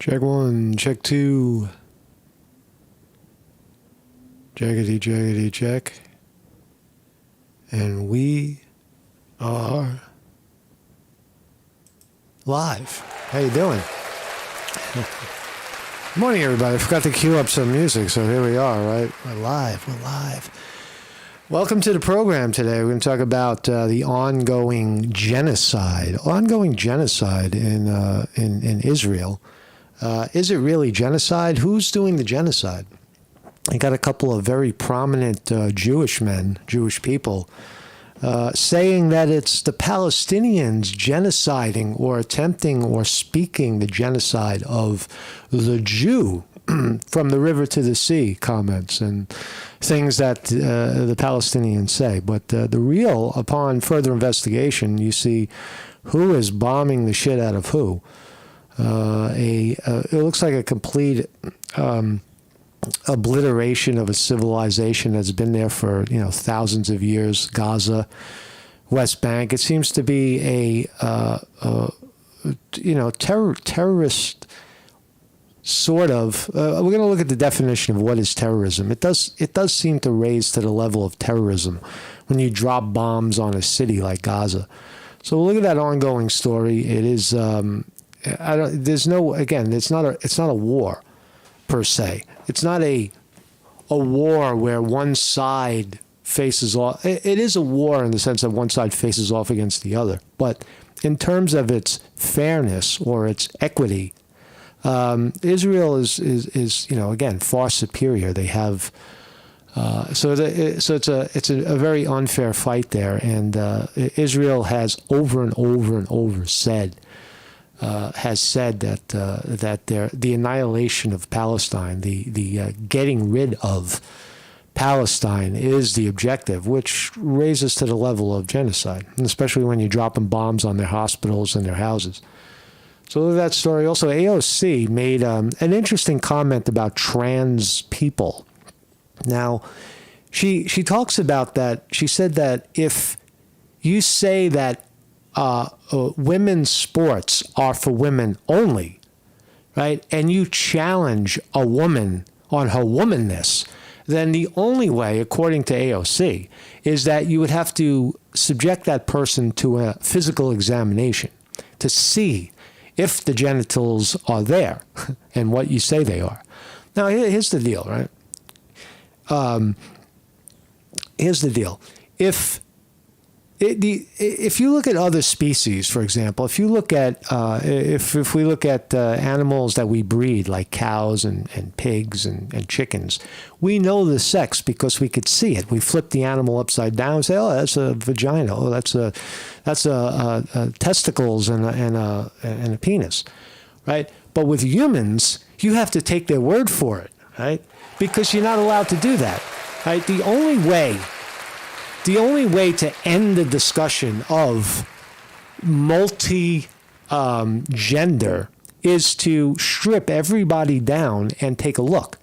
Check one, check two. Jaggedy, jaggedy, check. And we are live. How you doing? Good morning, everybody. I forgot to cue up some music, so here we are, right? We're live. Welcome to the program today. We're going to talk about the ongoing genocide. In Israel. Is it really genocide? Who's doing the genocide? I got a couple of very prominent Jewish people, saying that it's the Palestinians genociding or attempting or speaking the genocide of the Jew from the river to the sea comments and things that the Palestinians say. But the real, upon further investigation, you see who is bombing the shit out of who. It looks like a complete obliteration of a civilization that's been there for thousands of years. Gaza, West Bank. It seems to be a terrorist sort of. We're going to look at the definition of what is terrorism. It does seem to raise to the level of terrorism when you drop bombs on a city like Gaza. So look at that ongoing story. It is. It's not a war per se. It's not a war where one side faces off. It is a war in the sense that one side faces off against the other. But in terms of its fairness or its equity, Israel is again far superior. They have so it's a very unfair fight there, and Israel has over and over said. Has said that the annihilation of Palestine, the getting rid of Palestine is the objective, which raises to the level of genocide, and especially when you're dropping bombs on their hospitals and their houses. So look at that story. Also, AOC made an interesting comment about trans people. Now, she talks about that. She said that if you say that women's sports are for women only, right? And you challenge a woman on her womanness, then the only way, according to AOC, is that you would have to subject that person to a physical examination to see if the genitals are there and what you say they are. Now, here's the deal, right? Here's the deal. If you look at other species, for example, if you look at if we look at animals that we breed, like cows and pigs and chickens, we know the sex because we could see it. We flip the animal upside down and say, "Oh, that's a vagina. Oh, that's a testicles and a penis," right? But with humans, you have to take their word for it, right? Because you're not allowed to do that, right? The only way to end the discussion of multi-gender is to strip everybody down and take a look,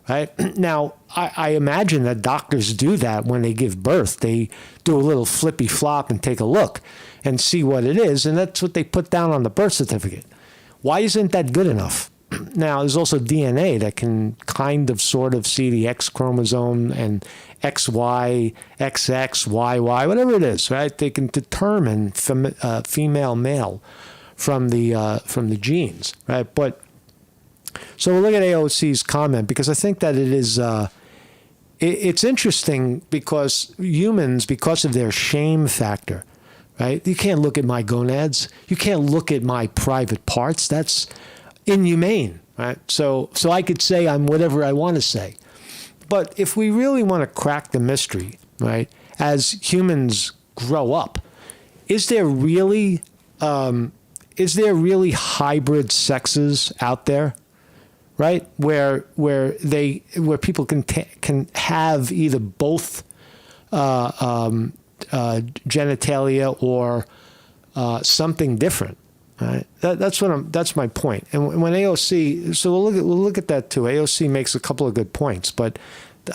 right? Now, I imagine that doctors do that when they give birth. They do a little flippy flop and take a look and see what it is, and that's what they put down on the birth certificate. Why isn't that good enough? Now, there's also DNA that can kind of sort of see the X chromosome and XY, XX, YY, whatever it is, right? They can determine female, male from the genes, right? But so we'll look at AOC's comment, because I think that it is it's interesting because humans, because of their shame factor, right? You can't look at my gonads. You can't look at my private parts. That's inhumane, right? So I could say I'm whatever I want to say. But if we really want to crack the mystery, right, as humans grow up, is there really hybrid sexes out there, right? Where people can have either both genitalia or something different. Right. That's my point. And when AOC, so we'll look at that too. AOC makes a couple of good points, but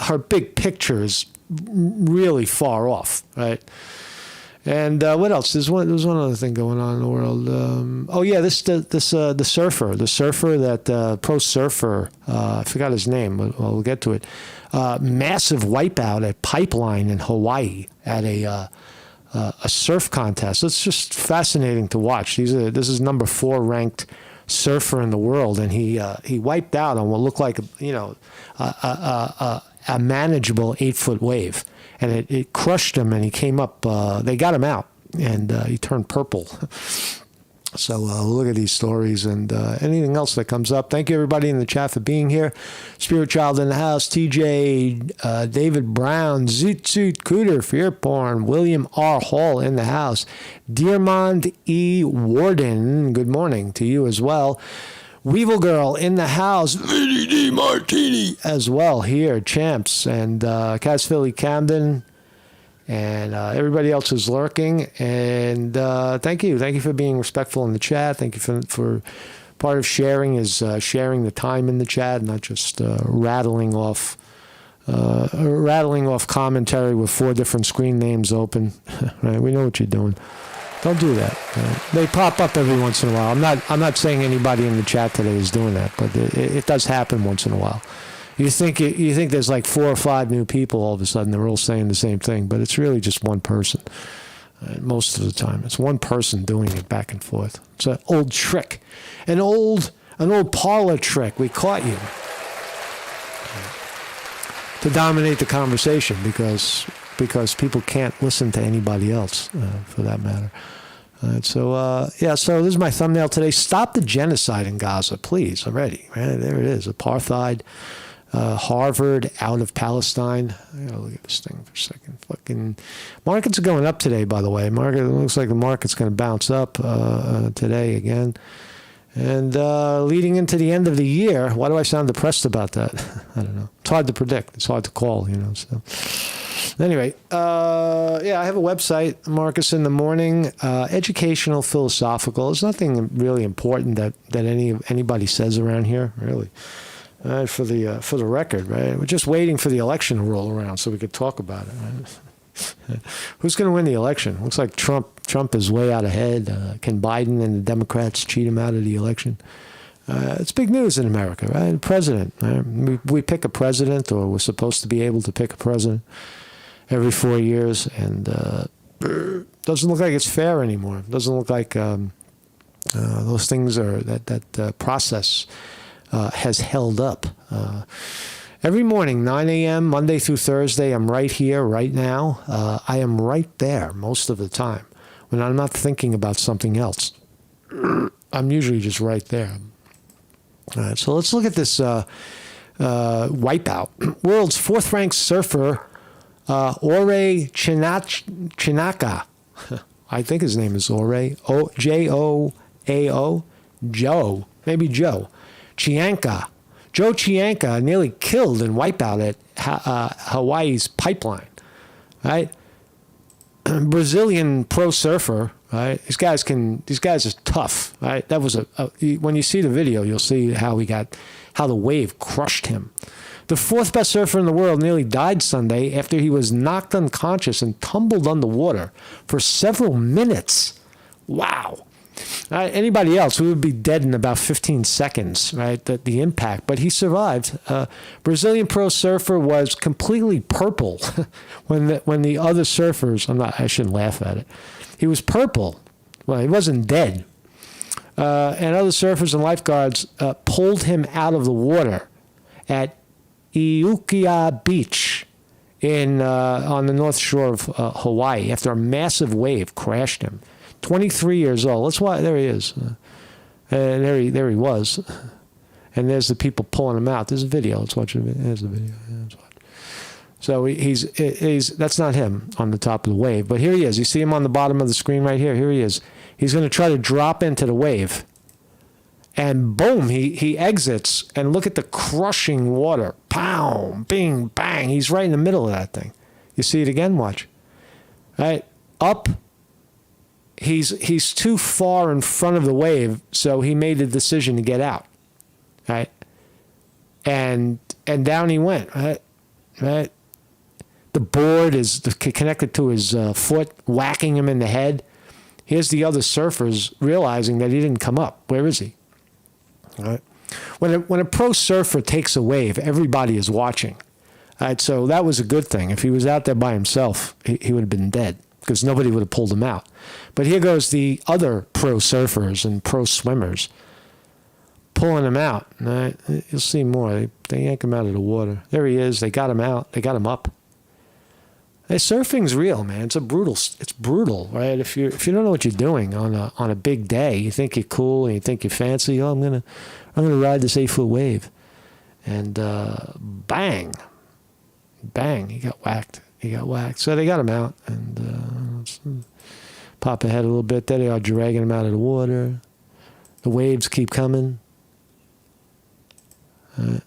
her big picture is really far off, right? And what else? There's one other thing going on in the world. The surfer that pro surfer. I forgot his name, but we'll get to it. Massive wipeout at Pipeline in Hawaii at a surf contest. It's just fascinating to watch. This is number 4 ranked surfer in the world, and he wiped out on what looked like a manageable 8-foot wave. And it crushed him, and he came up. They got him out, and he turned purple. So look at these stories and anything else that comes up. Thank you, everybody in the chat, for being here. Spirit Child in the house. TJ, David Brown, Zoot Cooter, Fear Porn, William R. Hall in the house. Dearmond E. Warden, good morning to you as well. Weevil Girl in the house. VDD Martini as well here. Champs and Cass Philly Camden. And everybody else who's lurking. And thank you. Thank you for being respectful in the chat. Thank you for part of sharing is sharing the time in the chat, not just rattling off commentary with 4 different screen names open. Right? We know what you're doing. Don't do that. They pop up every once in a while. I'm not saying anybody in the chat today is doing that, but it does happen once in a while. You think there's like 4 or 5 new people all of a sudden. They're all saying the same thing, but it's really just one person. Most of the time, it's one person doing it back and forth. It's an old trick, an old parlor trick. We caught you to dominate the conversation because people can't listen to anybody else, for that matter. So this is my thumbnail today. Stop the genocide in Gaza, please, already. Right? There it is, apartheid. Harvard out of Palestine. I gotta look at this thing for a second. Fucking markets are going up today, by the way. It looks like the market's going to bounce up today again. And leading into the end of the year, why do I sound depressed about that? I don't know. It's hard to predict. It's hard to call, So anyway, I have a website, Marcus in the Morning, educational, philosophical. There's nothing really important that anybody says around here, really. For the record, right? We're just waiting for the election to roll around so we could talk about it. Right? Who's going to win the election? Looks like Trump is way out ahead. Can Biden and the Democrats cheat him out of the election? It's big news in America, right? The president. Right? We pick a president, or we're supposed to be able to pick a president every 4 years, and doesn't look like it's fair anymore. It doesn't look like those things are that process has held up. Every morning, 9 a.m., Monday through Thursday, I'm right here, right now. I am right there most of the time when I'm not thinking about something else. I'm usually just right there. All right, so let's look at this wipeout. World's 4th-ranked surfer, Joao Chianca. I think his name is Joao. J-O-A-O. Joe. Maybe Joe. Chianca. Joao Chianca nearly killed in wipeout at Hawaii's Pipeline, right? Brazilian pro surfer, right? These guys are tough, right? That was when you see the video, you'll see how the wave crushed him. The 4th best surfer in the world nearly died Sunday after he was knocked unconscious and tumbled underwater for several minutes. Wow. Anybody else, we would be dead in about 15 seconds, right? The impact. But he survived. Brazilian pro surfer was completely purple when the other surfers, I shouldn't laugh at it. He was purple. Well, he wasn't dead. And other surfers and lifeguards pulled him out of the water at Iukia Beach on the north shore of Hawaii after a massive wave crashed him. 23 years old. That's why there he is. And there he was. And there's the people pulling him out. There's a video. Let's watch it. There's the video. So he's that's not him on the top of the wave, but here he is. You see him on the bottom of the screen right here. Here he is. He's going to try to drop into the wave. And boom, he exits, and look at the crushing water. Pow, bing, bang. He's right in the middle of that thing. You see it again? Watch. Right? Up. He's too far in front of the wave, so he made the decision to get out. Right? And down he went. Right? The board is connected to his foot, whacking him in the head. Here's the other surfers realizing that he didn't come up. Where is he? All right. When a pro surfer takes a wave, everybody is watching. All right, so that was a good thing. If he was out there by himself, he would have been dead because nobody would have pulled him out. But here goes the other pro surfers and pro swimmers pulling him out. All right, you'll see more. They yank him out of the water. There he is. They got him out. They got him up. Hey, surfing's real, man. It's brutal, right? If you don't know what you're doing on a big day, you think you're cool and you think you're fancy. Oh, I'm gonna ride this 8-foot wave, and bang, he got whacked. So they got him out and pop ahead a little bit. There they are dragging him out of the water. The waves keep coming. And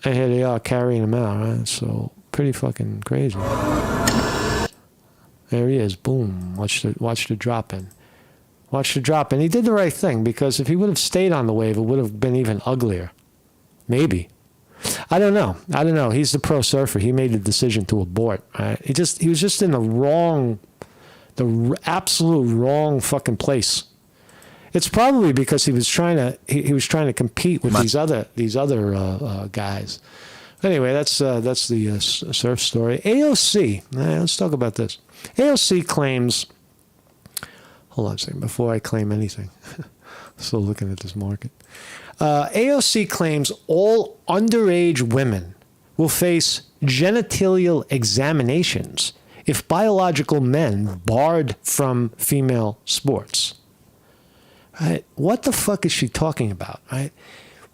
here they are carrying him out, right? So pretty fucking crazy. There he is. Boom. Watch the drop in. Watch the drop in. He did the right thing because if he would have stayed on the wave, it would have been even uglier. Maybe. I don't know. He's the pro surfer. He made the decision to abort. Right? He was just in the absolute wrong fucking place. It's probably because he was trying to compete with these other guys. Anyway, that's the surf story. AOC. Let's talk about this. AOC claims. Hold on a second before I claim anything. Still looking at this market. AOC claims all underage women will face genitalia examinations if biological men barred from female sports. Right? What the fuck is she talking about? Right?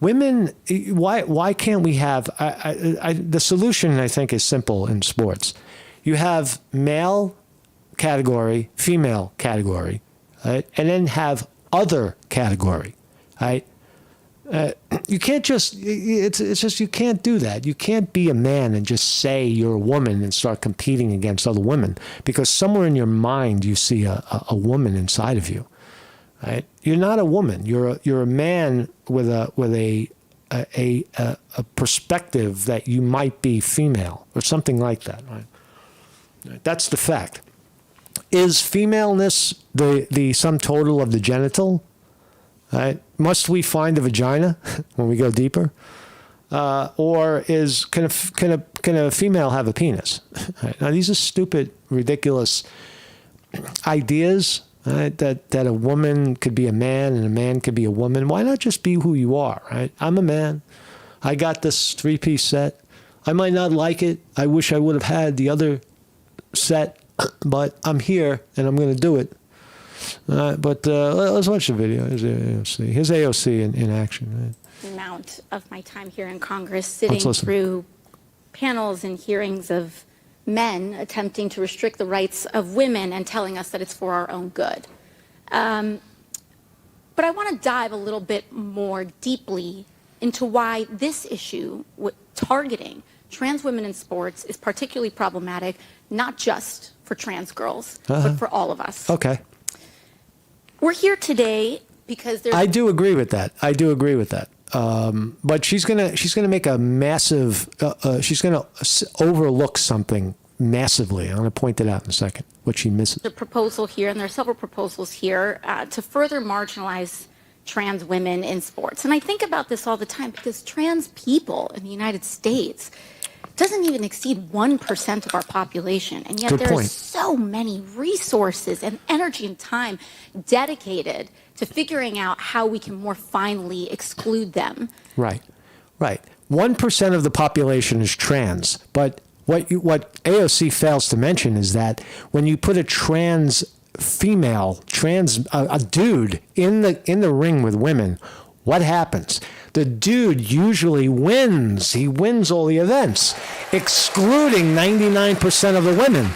Women, why can't we have... the solution, I think, is simple in sports. You have male category, female category, right? And then have other category, right? You can't just... It's just you can't do that. You can't be a man and just say you're a woman and start competing against other women because somewhere in your mind you see a woman inside of you. Right? You're not a woman. You're a man with a perspective that you might be female or something like that. Right? That's the fact. Is femaleness the sum total of the genital? Right? Must we find a vagina when we go deeper, or can a female have a penis? Right? Now these are stupid, ridiculous ideas. Right? That a woman could be a man and a man could be a woman. Why not just be who you are, right? I'm a man. I got this 3-piece set. I might not like it. I wish I would have had the other set, but I'm here and I'm going to do it. But let's watch the video. Here's AOC. Here's AOC in action. Right? The amount of my time here in Congress sitting through panels and hearings of men attempting to restrict the rights of women and telling us that it's for our own good. But I want to dive a little bit more deeply into why this issue, targeting trans women in sports, is particularly problematic, not just for trans girls, but for all of us. Okay. We're here today because there's... I do agree with that. But she's gonna make a massive. She's gonna overlook something massively. I'm gonna point it out in a second. What she misses. The proposal here, and there are several proposals here to further marginalize trans women in sports. And I think about this all the time because trans people in the United States doesn't even exceed 1% of our population, and yet there are so many resources and energy and time dedicated to figuring out how we can more finely exclude them. Right. 1% of the population is trans, but what AOC fails to mention is that when you put a a dude in the ring with women, what happens? The dude usually wins. He wins all the events, excluding 99% of the women.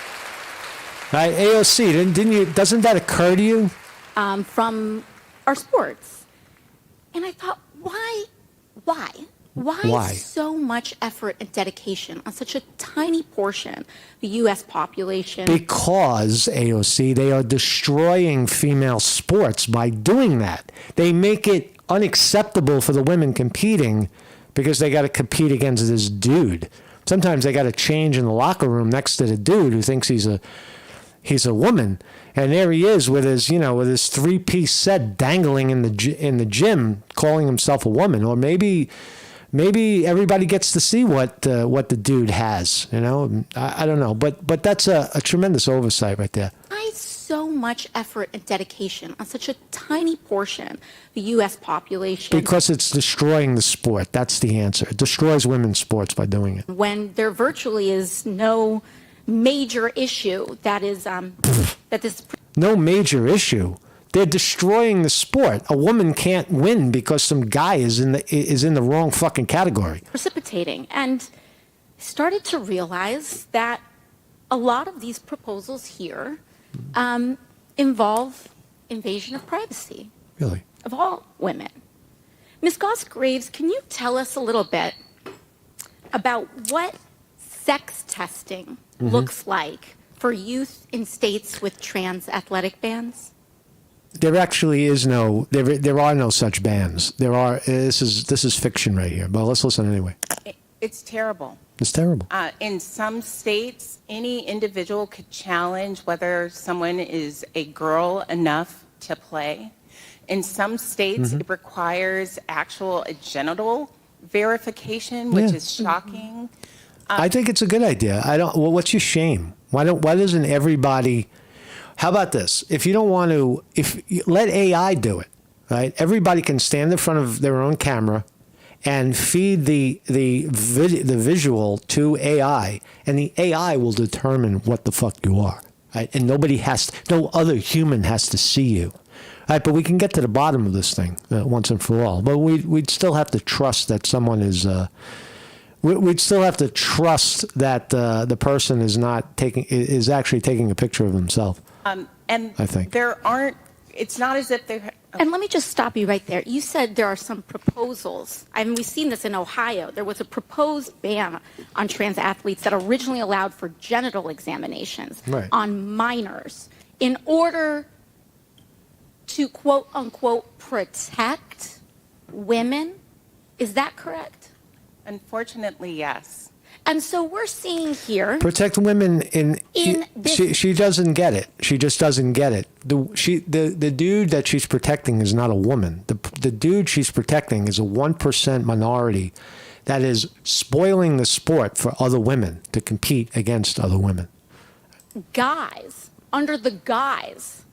Right, AOC, doesn't that occur to you? From our sports. And I thought, why? Why so much effort and dedication on such a tiny portion of the U.S. population? Because, AOC, they are destroying female sports by doing that. They make it unacceptable for the women competing because they got to compete against this dude. Sometimes they got to change in the locker room next to the dude who thinks he's a woman, and there he is with his with his 3-piece set dangling in the gym, calling himself a woman. Or maybe everybody gets to see what the dude has. I don't know, but that's a tremendous oversight right there. So much effort and dedication on such a tiny portion of the U.S. population. Because it's destroying the sport. That's the answer. It destroys women's sports by doing it. When there virtually is no major issue that is that this. No major issue. They're destroying the sport. A woman can't win because some guy is in the wrong fucking category. Precipitating, and started to realize that a lot of these proposals here involve invasion of privacy. Really? Of all women. Ms. Goss-Graves, can you tell us a little bit about what sex testing looks like for youth in states with trans athletic bans? There actually is there are no such bans. This is fiction right here, but let's listen anyway. It's terrible. It's terrible. In some states, any individual could challenge whether someone is a girl enough to play. In some states, it requires actual genital verification, which is shocking. I think it's a good idea. Well, what's your shame? Why doesn't everybody? How about this? If you don't want to, let AI do it, right? Everybody can stand in front of their own camera and feed the visual to AI, and the AI will determine what the fuck you are, right? And no other human has to see you, right? But we can get to the bottom of this thing once and for all. But we'd still have to trust that someone is. We'd still have to trust that the person is actually taking a picture of himself. And I think it's not as if they're. And let me just stop you right there. You said there are some proposals. I mean, we've seen this in Ohio. There was a proposed ban on trans athletes that originally allowed for genital examinations on minors in order to, quote unquote, protect women. Is that correct? Unfortunately, yes. And so we're seeing here protect women she doesn't get it. She just doesn't get it. The dude that she's protecting is not a woman. The dude she's protecting is a 1% minority that is spoiling the sport for other women to compete against other women. Guys, under the guise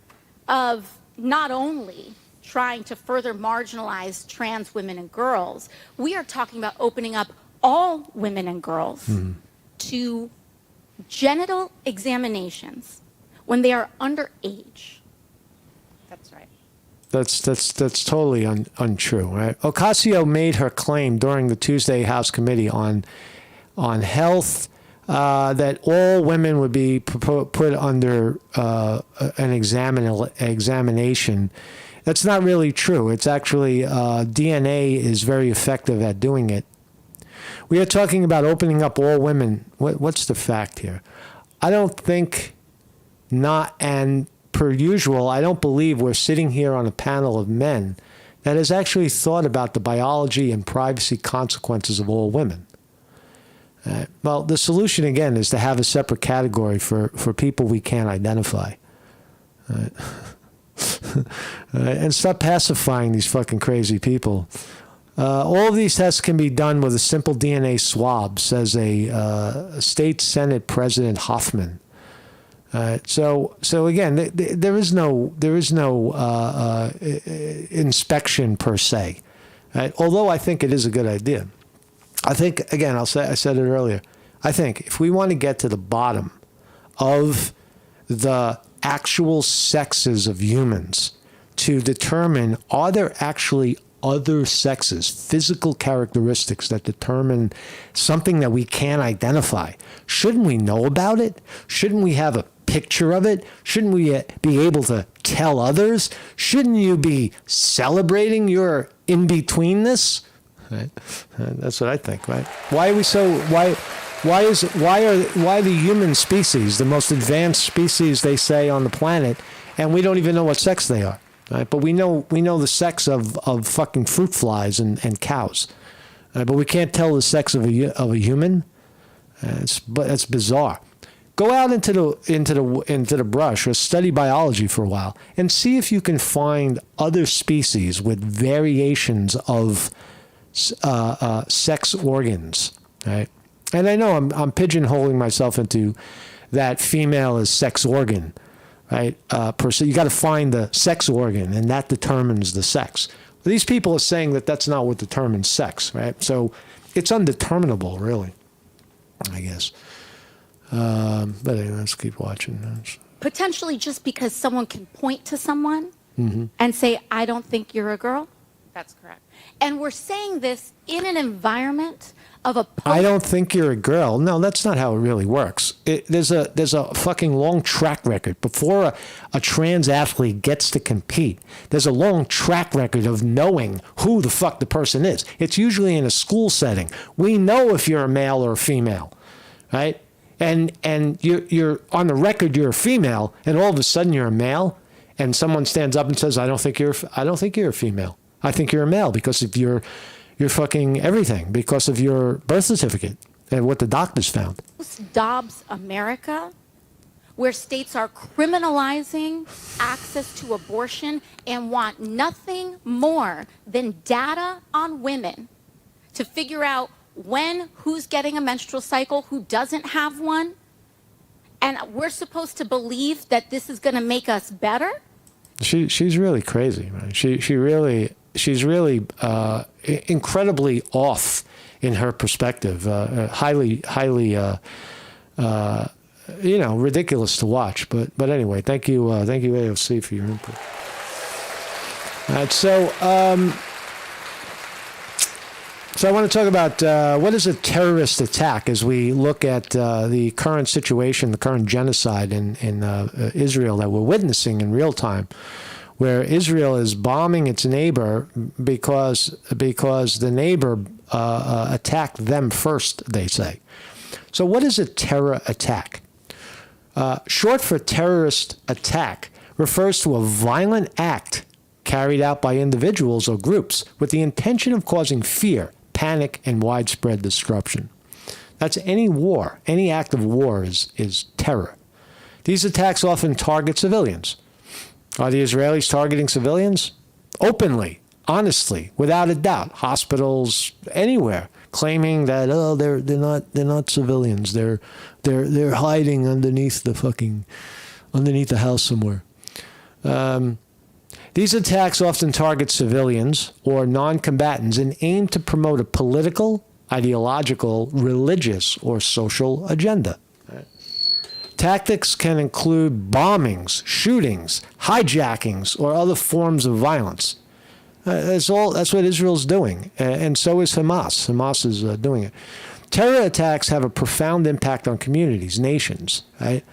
of not only trying to further marginalize trans women and girls, we are talking about opening up all women and girls to genital examinations when they are underage. That's right. That's totally untrue, right? Ocasio made her claim during the Tuesday House Committee on Health that all women would be put under an examination. That's not really true. It's actually DNA is very effective at doing it. We are talking about opening up all women. What's the fact here? I don't think not, and per usual, I don't believe we're sitting here on a panel of men that has actually thought about the biology and privacy consequences of all women. Well, the solution, again, is to have a separate category for people we can't identify. And stop pacifying these fucking crazy people. All of these tests can be done with a simple DNA swab, says a state Senate President Hoffman. So again, there is no inspection per se. Right? Although I think it is a good idea. I think, again, I said it earlier. I think if we want to get to the bottom of the actual sexes of humans to determine, are there actually other sexes, physical characteristics that determine something that we can't identify? Shouldn't we know about it? Shouldn't we have a picture of it? Shouldn't we be able to tell others? Shouldn't you be celebrating your in-betweenness? Right? That's what I think, right? Why are the human species the most advanced species, they say, on the planet, and we don't even know what sex they are? Right? But we know the sex of fucking fruit flies and cows, but we can't tell the sex of a human. It's bizarre. Go out into the brush or study biology for a while and see if you can find other species with variations of sex organs. Right? And I know I'm pigeonholing myself into that female is sex organ. Right? Per se, you got to find the sex organ, and that determines the sex. But these people are saying that that's not what determines sex, right? So it's undeterminable, really, I guess. But anyway, let's keep watching. Potentially just because someone can point to someone and say, I don't think you're a girl. That's correct. And we're saying this in an environment of a... I don't think you're a girl. No, that's not how it really works. There's a fucking long track record. Before a trans athlete gets to compete, there's a long track record of knowing who the fuck the person is. It's usually in a school setting. We know if you're a male or a female, right? And you're on the record you're a female, and all of a sudden you're a male, and someone stands up and says, I don't think you're a female. I think you're a male because of your fucking everything, because of your birth certificate and what the doctors found. Dobbs America, where states are criminalizing access to abortion and want nothing more than data on women to figure out who's getting a menstrual cycle, who doesn't have one, and we're supposed to believe that this is going to make us better? She's really crazy, man. She's really incredibly off in her perspective. Highly, ridiculous to watch. But anyway, thank you AOC for your input. All right, so I want to talk about what is a terrorist attack as we look at the current situation, the current genocide in Israel that we're witnessing in real time, where Israel is bombing its neighbor because the neighbor attacked them first, they say. So what is a terror attack? Short for terrorist attack refers to a violent act carried out by individuals or groups with the intention of causing fear, panic, and widespread disruption. That's any war. Any act of war is terror. These attacks often target civilians. Are the Israelis targeting civilians? Openly, honestly, without a doubt. Hospitals, anywhere, claiming that they're not civilians. They're hiding underneath the house somewhere. These attacks often target civilians or non-combatants and aim to promote a political, ideological, religious, or social agenda. Tactics can include bombings, shootings, hijackings, or other forms of violence. That's what Israel's doing, and so is Hamas. Hamas is doing it. Terror attacks have a profound impact on communities, nations, right?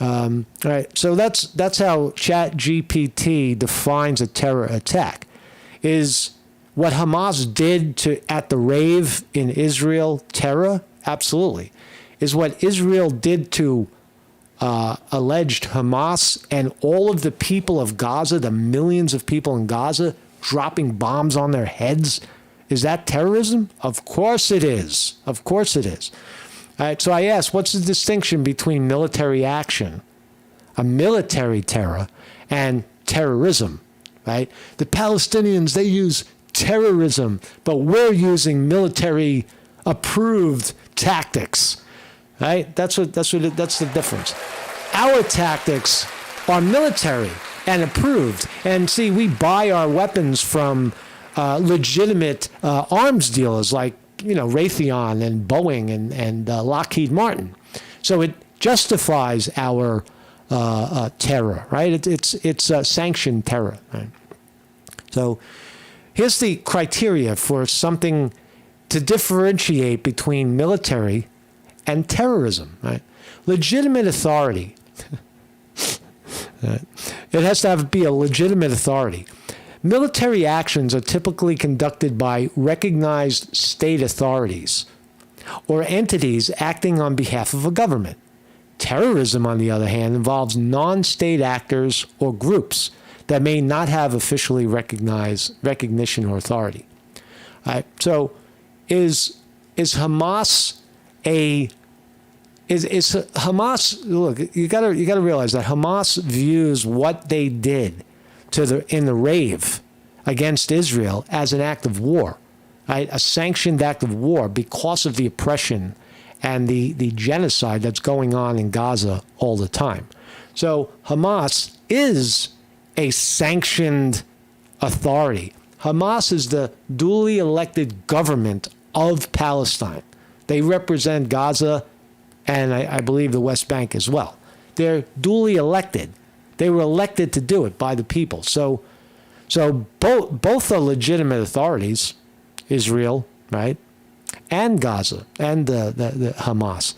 Right. So that's how ChatGPT defines a terror attack. Is what Hamas did at the rave in Israel terror? Absolutely. Is what Israel did to alleged Hamas and all of the people of Gaza, the millions of people in Gaza, dropping bombs on their heads? Is that terrorism? Of course it is. Of course it is. All right, so I ask, what's the distinction between military action, a military terror, and terrorism, right? The Palestinians, they use terrorism, but we're using military-approved tactics, right? That's the difference. Our tactics are military and approved. And see, we buy our weapons from legitimate arms dealers like Raytheon and Boeing and Lockheed Martin. So it justifies our terror, right? It's sanctioned terror. Right? So here's the criteria for something to differentiate between military and terrorism. Right? Legitimate authority. It has to be a legitimate authority. Military actions are typically conducted by recognized state authorities or entities acting on behalf of a government. Terrorism, on the other hand, involves non-state actors or groups that may not have officially recognized recognition or authority. All right, so is Hamas a is Hamas. Look, you got to realize that Hamas views what they did in the rave against Israel as an act of war, right? A sanctioned act of war because of the oppression and the genocide that's going on in Gaza all the time. So Hamas is a sanctioned authority. Hamas is the duly elected government of Palestine. They represent Gaza and I believe the West Bank as well. They're duly elected. They were elected to do it by the people. So both are legitimate authorities, Israel, right, and Gaza, and the Hamas.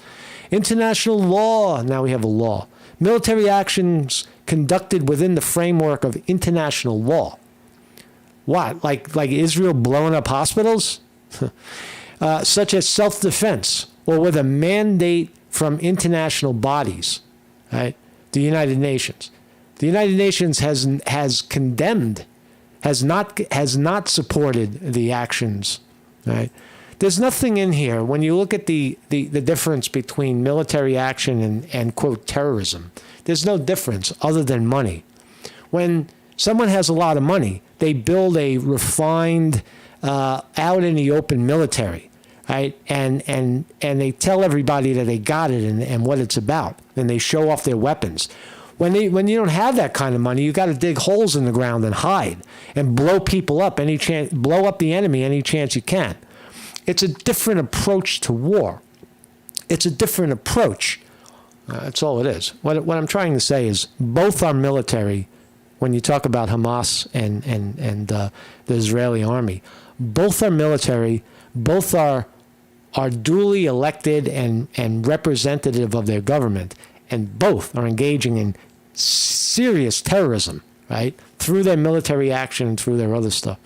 International law, now we have a law. Military actions conducted within the framework of international law. What, like Israel blowing up hospitals? Such as self-defense, or with a mandate from international bodies, right? The United Nations. The United Nations has condemned, has not supported the actions, right? There's nothing in here when you look at the difference between military action and quote terrorism. There's no difference other than money. When someone has a lot of money, they build a refined, out in the open military, right? And they tell everybody that they got it and what it's about, and they show off their weapons. When you don't have that kind of money, you got to dig holes in the ground and hide and blow people up blow up the enemy any chance you can. It's a different approach to war. It's a different approach. That's all it is. What I'm trying to say is both are military. When you talk about Hamas and the Israeli army, both are military. Both are duly elected and representative of their government, and both are engaging in serious terrorism, right, through their military action and through their other stuff.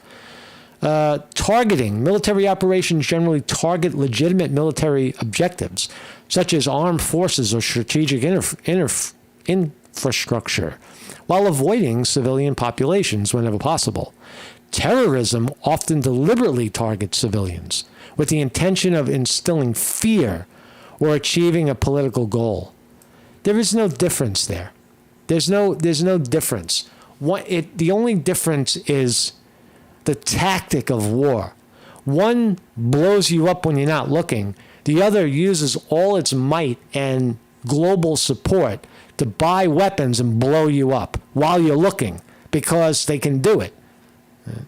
Targeting. Military operations generally target legitimate military objectives, such as armed forces or strategic infrastructure, while avoiding civilian populations whenever possible. Terrorism often deliberately targets civilians with the intention of instilling fear or achieving a political goal. There is no difference there. There's no difference. The only difference is the tactic of war. One blows you up when you're not looking. The other uses all its might and global support to buy weapons and blow you up while you're looking because they can do it.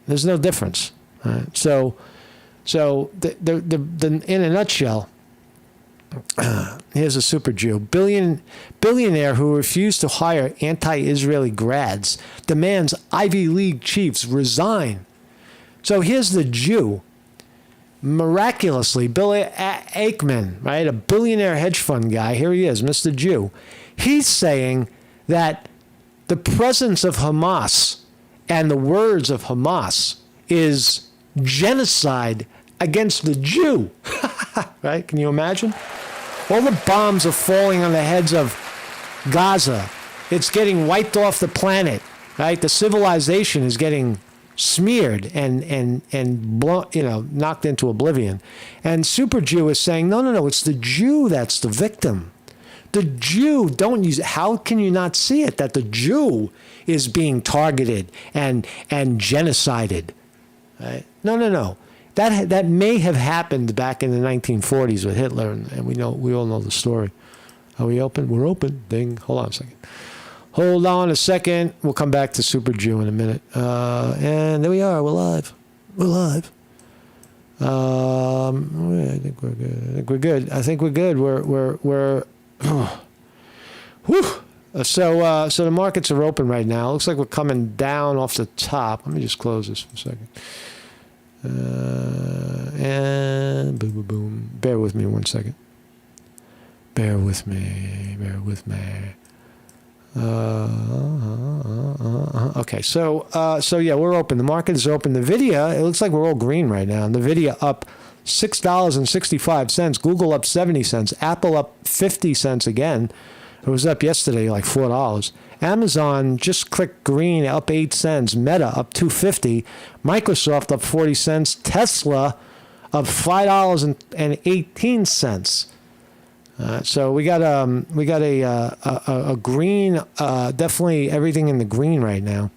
There's no difference. So in a nutshell, here's a super Jew. Billionaire who refused to hire anti-Israeli grads demands Ivy League chiefs resign. So here's the Jew. Miraculously, Bill Ackman, right, a billionaire hedge fund guy, here he is, Mr. Jew. He's saying that the presence of Hamas and the words of Hamas is genocide against the Jew. Right? Can you imagine? All the bombs are falling on the heads of Gaza. It's getting wiped off the planet. Right? The civilization is getting smeared and knocked into oblivion. And Super Jew is saying, no, it's the Jew that's the victim. The Jew, don't use it. How can you not see it that the Jew is being targeted and genocided? Right? No. That may have happened back in the 1940s with Hitler, and we all know the story. Are we open? We're open. Ding. Hold on a second. We'll come back to Super Jew in a minute. And there we are. We're live. I think we're good. We're whew. So the markets are open right now. Looks like we're coming down off the top. Let me just close this for a second. And boom. Bear with me 1 second. Bear with me. Okay, so yeah, we're open. The market is open. NVIDIA, it looks like we're all green right now. NVIDIA up $6.65. Google up 70 cents. Apple up 50 cents again. It was up yesterday like $4. Amazon just clicked green, up 8 cents. Meta up $2.50. Microsoft up 40 cents. Tesla up $5.18. So we got a green, definitely everything in the green right now.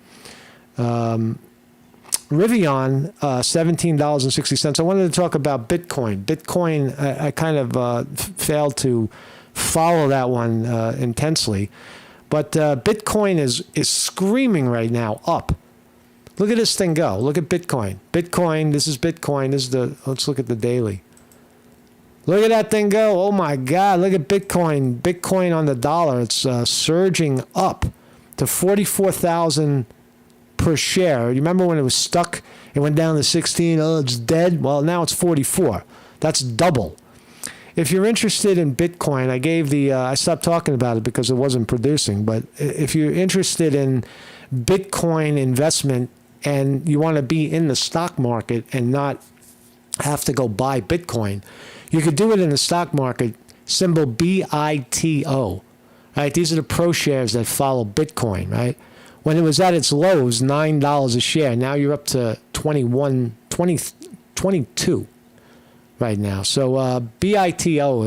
Rivian, $17.60. I wanted to talk about Bitcoin. Bitcoin, I kind of failed to follow that one intensely. But Bitcoin is screaming right now up. Look at this thing go. Look at Bitcoin. Bitcoin, this is Bitcoin. This is let's look at the daily. Look at that thing go. Oh my God. Look at Bitcoin. Bitcoin on the dollar. It's surging up to 44,000 per share. You remember when it was stuck? It went down to 16. Oh, it's dead. Well, now it's 44. That's double. If you're interested in Bitcoin, I gave I stopped talking about it because it wasn't producing. But if you're interested in Bitcoin investment and you want to be in the stock market and not have to go buy Bitcoin, you could do it in the stock market, symbol BITO. Right? These are the pro shares that follow Bitcoin, right? When it was at its lows, $9 a share. Now you're up to 22 right now. So BITO,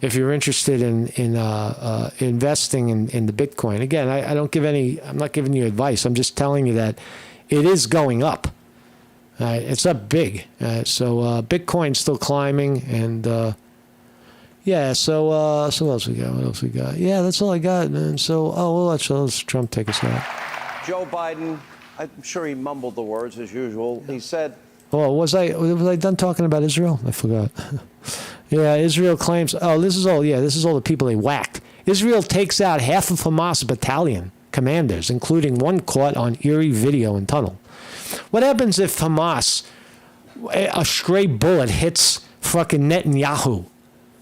if you're interested in investing in the Bitcoin. Again, I don't give I'm not giving you advice. I'm just telling you that it is going up. It's up big. So Bitcoin's still climbing, and yeah. So what else we got? What else we got? Yeah, that's all I got. And so we'll let Trump take us out. Joe Biden, I'm sure he mumbled the words as usual. He said. Oh, was I done talking about Israel? I forgot. Yeah, Israel claims. Oh, this is all. Yeah, this is all the people they whacked. Israel takes out half of Hamas battalion commanders, including one caught on eerie video in tunnel. What happens if Hamas, a stray bullet hits fucking Netanyahu?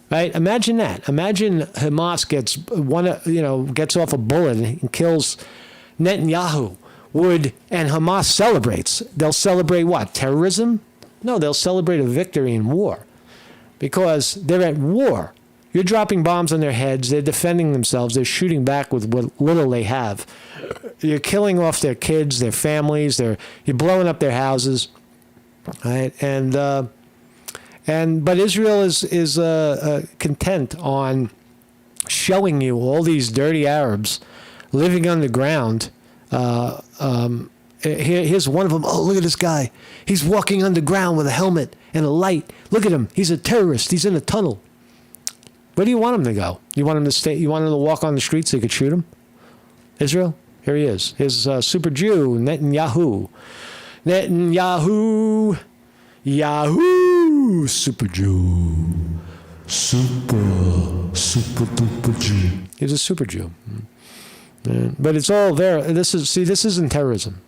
Right? Imagine that. Imagine Hamas gets off a bullet and kills Netanyahu. And Hamas celebrates. They'll celebrate what? Terrorism? No, they'll celebrate a victory in war. Because they're at war. You're dropping bombs on their heads. They're defending themselves. They're shooting back with what little they have. You're killing off their kids, their families. You're blowing up their houses. Right? But Israel is content on showing you all these dirty Arabs living underground. Here's one of them. Oh, look at this guy. He's walking underground with a helmet and a light. Look at him. He's a terrorist. He's in a tunnel. Where do you want him to go? You want him to stay? You want him to walk on the street so you could shoot him? Israel? Here he is. His super Jew, Netanyahu. Netanyahu. Yahoo! Super Jew. Super duper Jew. He's a super Jew. But it's all there. This isn't terrorism.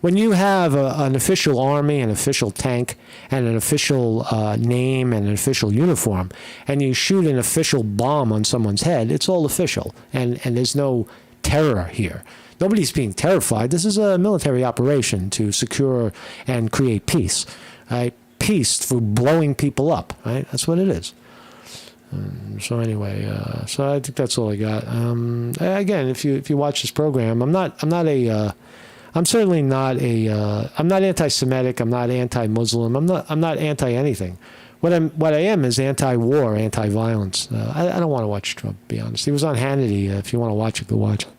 When you have an official army, an official tank, and an official name and an official uniform, and you shoot an official bomb on someone's head, it's all official. And there's no terror here. Nobody's being terrified. This is a military operation to secure and create peace. Right? Peace through blowing people up. Right? That's what it is. So anyway, so I think that's all I got. Again, if you watch this program, I'm certainly not I'm not anti-Semitic. I'm not anti-Muslim. I'm not anti-anything. What I am is anti-war, anti-violence. I don't want to watch Trump, to be honest. He was on Hannity. If you want to watch it, go watch it.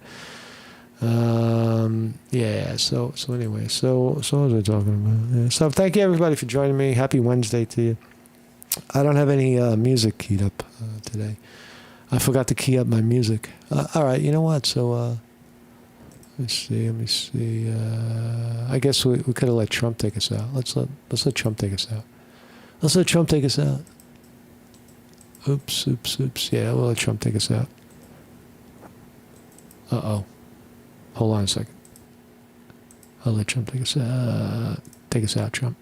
Yeah. So anyway, so what was I talking about? Yeah, so thank you everybody for joining me. Happy Wednesday to you. I don't have any music keyed up today. I forgot to key up my music. All right, you know what? So let me see. I guess we could have let Trump take us out. Let's let Trump take us out. Let's let Trump take us out. Oops. Yeah, we'll let Trump take us out. Uh-oh. Hold on a second. I'll let Trump take us out. Take us out, Trump.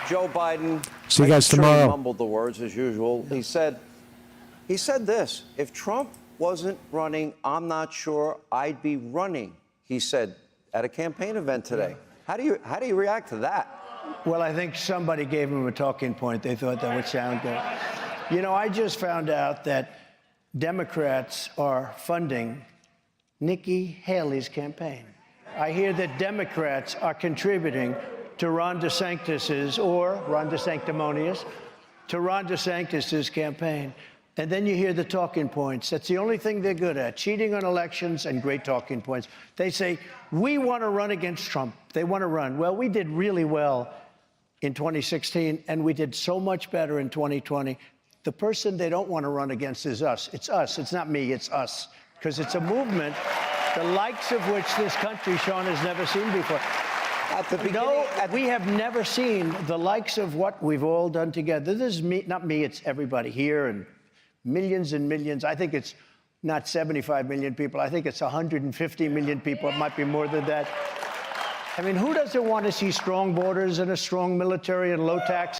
Joe Biden. See you guys tomorrow. He mumbled the words as usual. He said this: if Trump wasn't running, I'm not sure I'd be running. He said at a campaign event today. How do you react to that? Well, I think somebody gave him a talking point. They thought that would sound good. You know, I just found out that Democrats are funding Nikki Haley's campaign. I hear that Democrats are contributing to Ron DeSanctis's, or Ron DeSanctimonious, to Ron DeSantis' campaign. And then you hear the talking points. That's the only thing they're good at, cheating on elections and great talking points. They say, we want to run against Trump. They want to run. Well, we did really well in 2016, and we did so much better in 2020. The person they don't want to run against is us. It's us. It's not me. It's us. Because it's a movement, the likes of which this country, Sean, has never seen before. At the beginning, No, we have never seen the likes of what we've all done together. This is me, not me, it's everybody here and millions and millions. I think it's not 75 million people. I think it's 150 million people. It might be more than that. I mean, who doesn't want to see strong borders and a strong military and low tax?